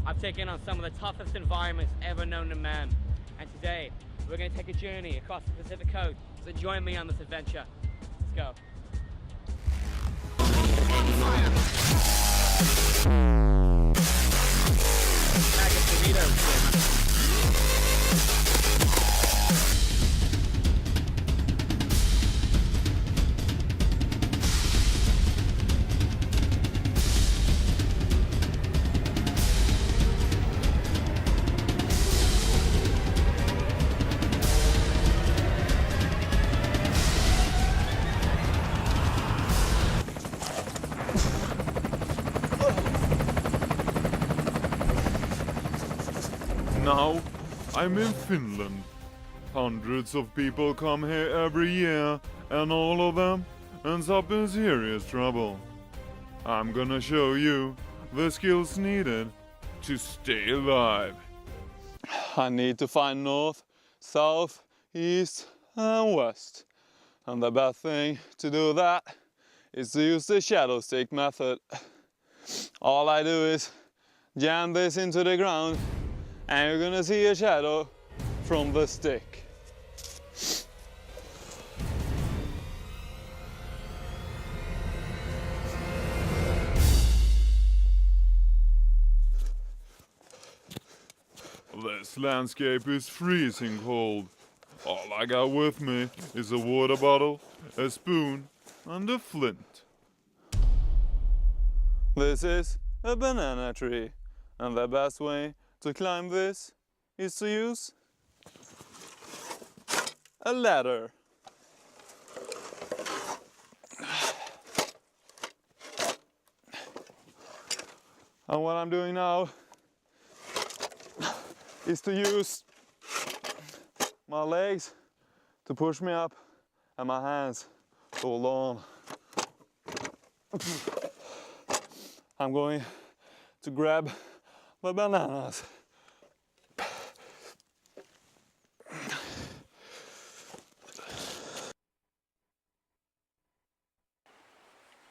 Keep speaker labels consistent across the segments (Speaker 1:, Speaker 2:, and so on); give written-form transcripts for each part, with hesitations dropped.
Speaker 1: I've taken on some of the toughest environments ever known to man. And today, we're going to take a journey across the Pacific coast. So join me on this adventure. Let's go. Bag of Doritos.
Speaker 2: Now, I'm in Finland. Hundreds of people come here every year, and all of them ends up in serious trouble. I'm gonna show you the skills needed to stay alive. I need to find north, south, east, and west. And the best thing to do that is to use the shadow stick method. All I do is jam this into the ground, and you're gonna see a shadow from the stick. This landscape is freezing cold. All I got with me is a water bottle, a spoon, and a flint. This is a banana tree, and the best way to climb this is to use a ladder. And what I'm doing now is to use my legs to push me up and my hands to hold on. I'm going to grab the bananas.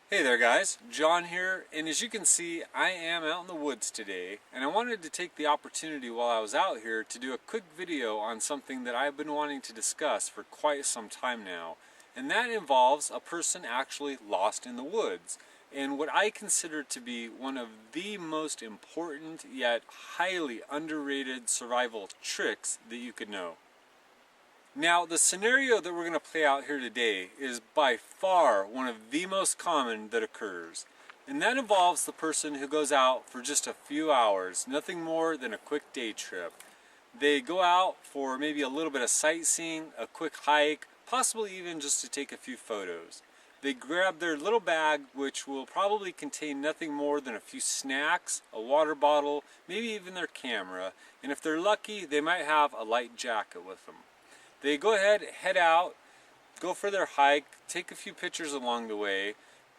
Speaker 3: Hey there guys, John here, and as you can see I am out in the woods today, and I wanted to take the opportunity while I was out here to do a quick video on something that I've been wanting to discuss for quite some time now, and that involves a person actually lost in the woods, and what I consider to be one of the most important yet highly underrated survival tricks that you could know. Now, the scenario that we're going to play out here today is by far one of the most common that occurs. And that involves the person who goes out for just a few hours, nothing more than a quick day trip. They go out for maybe a little bit of sightseeing, a quick hike, possibly even just to take a few photos. They grab their little bag, which will probably contain nothing more than a few snacks, a water bottle, maybe even their camera, and if they're lucky, they might have a light jacket with them. They go ahead, head out, go for their hike, take a few pictures along the way,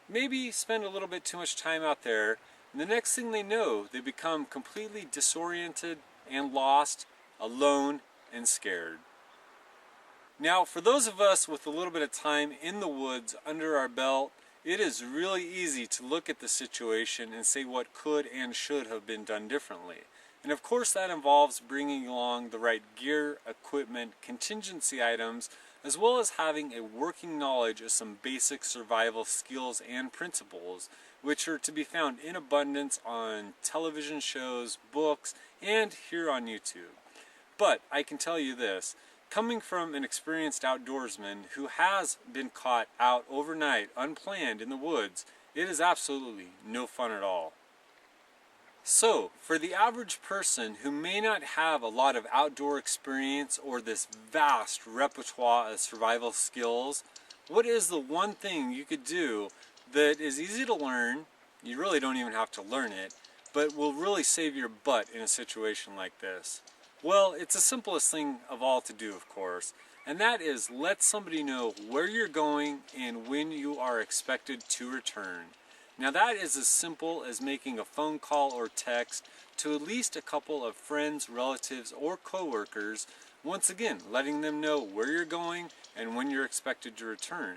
Speaker 3: maybe spend a little bit too much time out there, and the next thing they know, they become completely disoriented and lost, alone and scared. Now, for those of us with a little bit of time in the woods under our belt, it is really easy to look at the situation and say what could and should have been done differently. And of course that involves bringing along the right gear, equipment, contingency items, as well as having a working knowledge of some basic survival skills and principles, which are to be found in abundance on television shows, books, and here on YouTube. But I can tell you this, coming from an experienced outdoorsman who has been caught out overnight unplanned in the woods, it is absolutely no fun at all. So, for the average person who may not have a lot of outdoor experience or this vast repertoire of survival skills, what is the one thing you could do that is easy to learn, you really don't even have to learn it, but will really save your butt in a situation like this? Well, it's the simplest thing of all to do, of course, and that is let somebody know where you're going and when you are expected to return. Now that is as simple as making a phone call or text to at least a couple of friends, relatives, or coworkers, once again letting them know where you're going and when you're expected to return.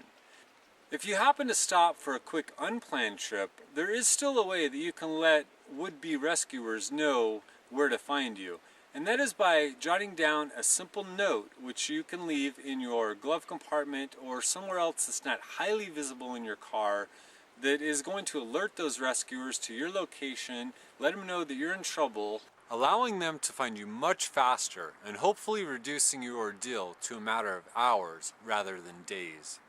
Speaker 3: If you happen to stop for a quick unplanned trip, there is still a way that you can let would-be rescuers know where to find you. And that is by jotting down a simple note which you can leave in your glove compartment or somewhere else that's not highly visible in your car, that is going to alert those rescuers to your location, let them know that you're in trouble, allowing them to find you much faster and hopefully reducing your ordeal to a matter of hours rather than days.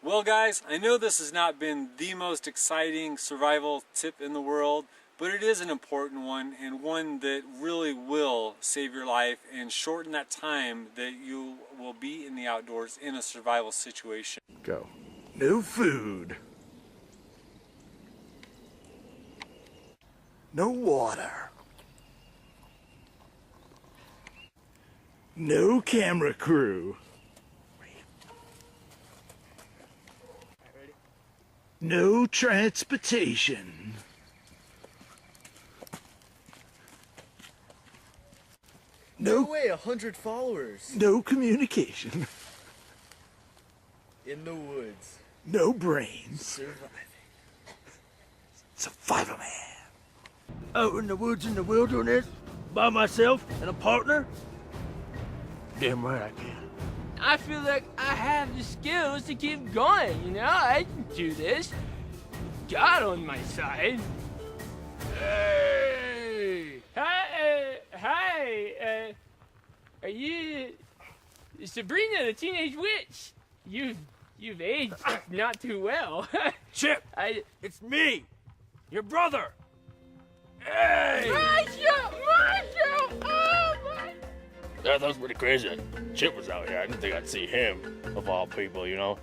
Speaker 3: Well guys, I know this has not been the most exciting survival tip in the world, but it is an important one, and one that really will save your life and shorten that time that you will be in the outdoors in a survival situation.
Speaker 4: Go. No food. No water. No camera crew. No transportation.
Speaker 5: No way, 100 followers.
Speaker 4: No communication.
Speaker 5: In the woods.
Speaker 4: No brains.
Speaker 5: Surviving.
Speaker 4: Survival man. Out in the woods in the wilderness, by myself and a partner? Damn right I can.
Speaker 6: I feel like I have the skills to keep going, you know? I can do this. God on my side. Hey! Hi, are you Sabrina the Teenage Witch? You've aged not too well.
Speaker 4: Chip! It's me! Your brother! Hey!
Speaker 6: Marshall! Oh my!
Speaker 7: That was pretty crazy. Chip was out here. I didn't think I'd see him, of all people, you know?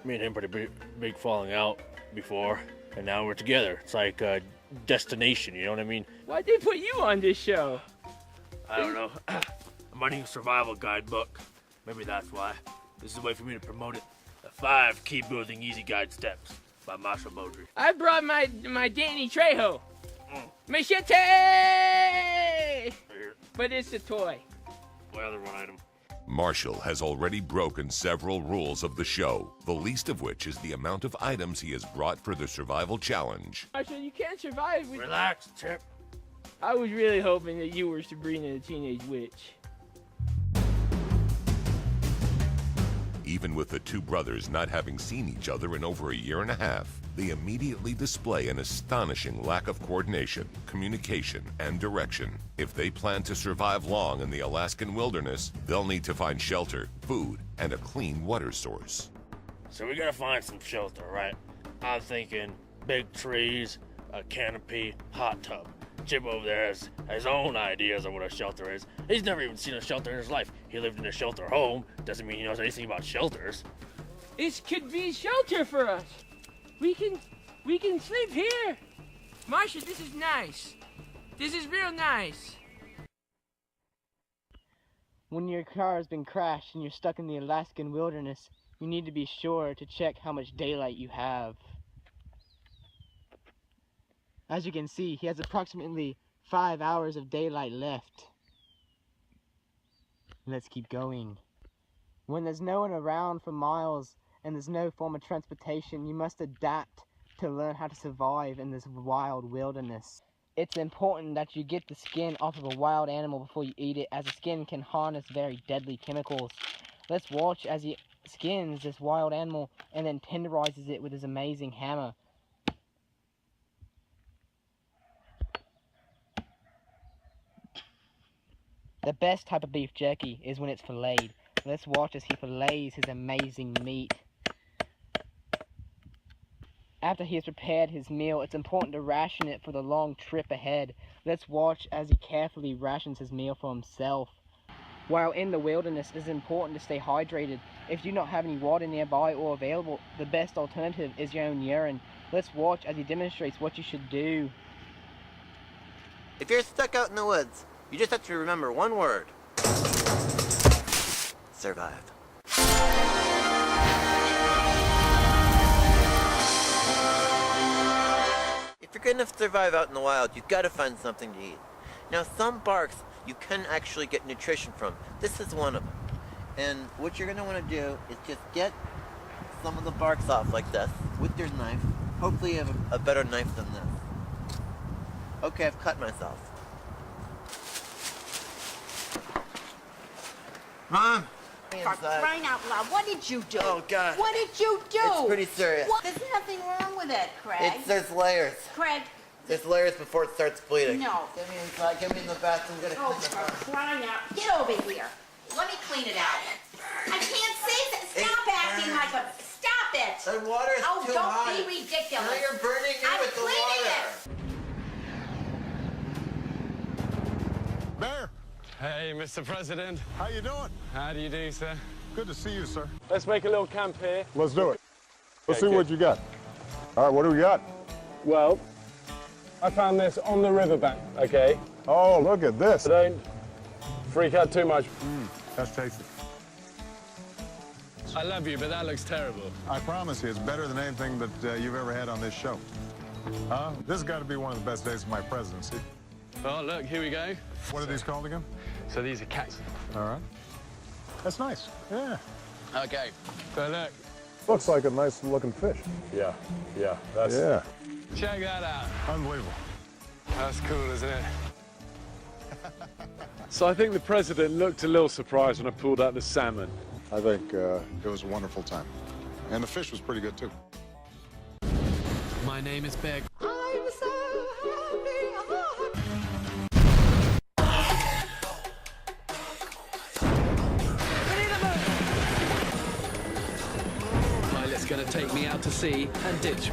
Speaker 7: Me and him pretty big falling out before, and now we're together. It's like a destination, you know what I mean?
Speaker 6: Why'd they put you on this show?
Speaker 7: I don't know. I'm writing a survival guidebook. Maybe that's why. This is a way for me to promote it. The 5 Key Building Easy Guide Steps by Marshall Beaudry.
Speaker 6: I brought my Danny Trejo. Machete! But it's a toy.
Speaker 7: What other one item?
Speaker 8: Marshall has already broken several rules of the show, the least of which is the amount of items he has brought for the survival challenge.
Speaker 6: Marshall, you can't survive with...
Speaker 7: Relax, Chip.
Speaker 6: I was really hoping that you were Sabrina the Teenage Witch.
Speaker 8: Even with the two brothers not having seen each other in over a year and a half, they immediately display an astonishing lack of coordination, communication, and direction. If they plan to survive long in the Alaskan wilderness, they'll need to find shelter, food, and a clean water source.
Speaker 7: So we gotta find some shelter, right? I'm thinking big trees, a canopy, hot tub. Chip over there has his own ideas of what a shelter is. He's never even seen a shelter in his life. He lived in a shelter home. Doesn't mean he knows anything about shelters.
Speaker 6: This could be shelter for us. We can sleep here. Marsha, this is nice. This is real nice. When your car has been crashed and you're stuck in the Alaskan wilderness, you need to be sure to check how much daylight you have. As you can see, he has approximately 5 hours of daylight left. Let's keep going. When there's no one around for miles and there's no form of transportation, you must adapt to learn how to survive in this wild wilderness. It's important that you get the skin off of a wild animal before you eat it, as the skin can harness very deadly chemicals. Let's watch as he skins this wild animal and then tenderizes it with his amazing hammer. The best type of beef jerky is when it's filleted. Let's watch as he fillets his amazing meat. After he has prepared his meal, it's important to ration it for the long trip ahead. Let's watch as he carefully rations his meal for himself. While in the wilderness, it is important to stay hydrated. If you do not have any water nearby or available, the best alternative is your own urine. Let's watch as he demonstrates what you should do.
Speaker 9: If you're stuck out in the woods, you just have to remember one word. Survive. If you're gonna survive out in the wild, you've got to find something to eat. Now, some barks you can actually get nutrition from. This is one of them. And what you're gonna want to do is just get some of the barks off like this with your knife. Hopefully you have a better knife than this. Okay, I've cut myself. Mom!
Speaker 10: For crying out loud, what did you do?
Speaker 9: Oh, God.
Speaker 10: What did you do?
Speaker 9: It's pretty serious.
Speaker 10: What? There's nothing wrong with it, Craig.
Speaker 9: There's layers.
Speaker 10: Craig.
Speaker 9: There's layers before it starts bleeding.
Speaker 10: No.
Speaker 9: Get me inside. Get me in the bathroom. Get
Speaker 10: Oh, for crying out. Get over here. Let me clean it out. I can't see that. Stop acting like a... Stop it.
Speaker 9: The water is too hot.
Speaker 10: Oh, don't be ridiculous.
Speaker 9: Now you're burning me
Speaker 10: I'm
Speaker 9: with the
Speaker 10: cleaning
Speaker 9: water.
Speaker 10: it.
Speaker 11: Mayor!
Speaker 3: Hey, Mr. President.
Speaker 11: How you doing?
Speaker 3: How do you do, sir?
Speaker 11: Good to see you, sir.
Speaker 3: Let's make a little camp here.
Speaker 11: Let's do it. Let's
Speaker 3: Okay,
Speaker 11: see what you got. All right, what do we got?
Speaker 3: Well, I found this on the riverbank, okay?
Speaker 11: Oh, look at this.
Speaker 3: So don't freak out too much.
Speaker 11: That's tasty.
Speaker 3: I love you, but that looks terrible.
Speaker 11: I promise you, it's better than anything that you've ever had on this show. This has got to be one of the best days of my presidency.
Speaker 3: Oh, look, here we go.
Speaker 11: What are these called again?
Speaker 3: So these are cats.
Speaker 11: All right. That's nice. Yeah.
Speaker 3: Okay. So look.
Speaker 11: Looks like a nice looking fish.
Speaker 3: Yeah, that's...
Speaker 11: Yeah.
Speaker 3: Check that out.
Speaker 11: Unbelievable.
Speaker 3: That's cool, isn't it? So I think the president looked a little surprised when I pulled out the salmon.
Speaker 11: I think it was a wonderful time. And the fish was pretty good, too.
Speaker 1: My name is Beg.
Speaker 10: I'm so
Speaker 1: Pilot's gonna take me out to sea and ditch.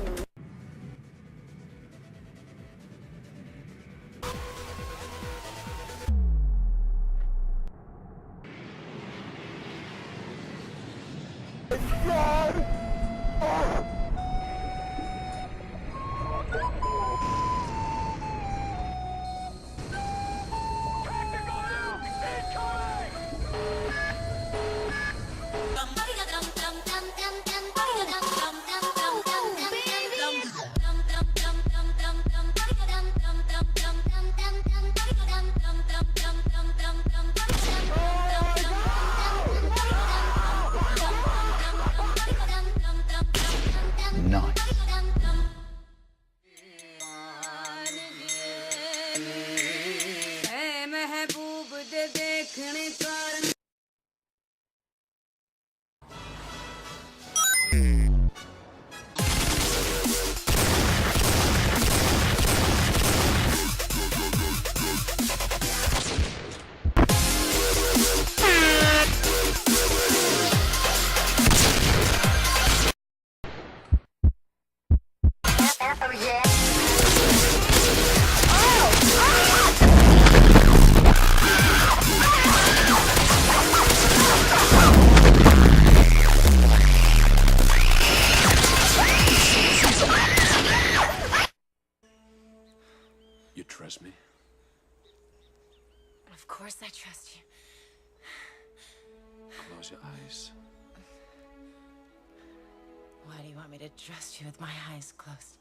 Speaker 12: You trust me?
Speaker 10: Of course I trust you.
Speaker 12: Close your eyes.
Speaker 10: Why do you want me to trust you with my eyes closed?